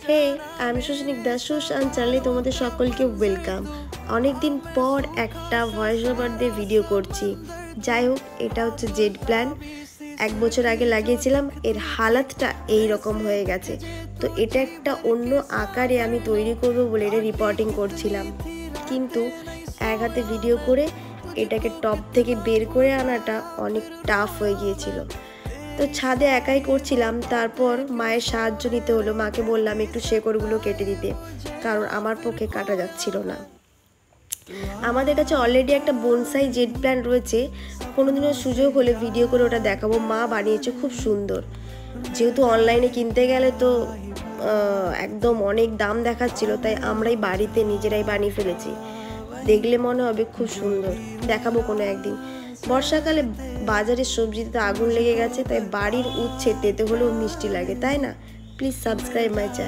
হে, আমি সুস্নিগ্ধা সুশান চ্যানেলে তোমাদের সকলকে ওয়েলকাম। অনেকদিন পর একটা ভয়েস ওভার দিয়ে ভিডিও করছি। যাই হোক, এটা হচ্ছে জেড প্ল্যান। 1 বছর আগে লাগিয়েছিলাম, এর হালাতটা এই রকম হয়ে গেছে। তো এটা একটা অন্য আকারে আমি তৈরি করব বলে এটা রিপোর্টিং করছিলাম, কিন্তু এক হাতে ভিডিও করে এটাকে টপ থেকে বের করে আনাটা অনেক টাফ হয়ে গিয়েছিল। তো ছাদে একাই করছিলাম, তারপর মায়ের সাহায্য নিতে হলো। মাকে বললাম একটু শেকড়গুলো কেটে দিতে, কারণ আমার পক্ষে কাটা যাচ্ছিল না। আমাদের কাছে অলরেডি একটা বনসাই জেড প্ল্যান্ট রয়েছে, কোনোদিনও সুযোগ হলে ভিডিও করে ওটা দেখাবো। মা বানিয়েছে, খুব সুন্দর। যেহেতু অনলাইনে কিনতে গেলে তো একদম অনেক দাম দেখাচ্ছিল, তাই আমরাই বাড়িতে নিজেরাই বানিয়ে ফেলেছি। দেখলে মনে হবে খুব সুন্দর, দেখাবো কোনো একদিন। বর্ষাকালে বাজারের সবজিতে আগুন লেগে গেছে, তাই বাড়ির উচ্ছে তেতে হলেও মিষ্টি লাগে, তাই না? Please subscribe my channel.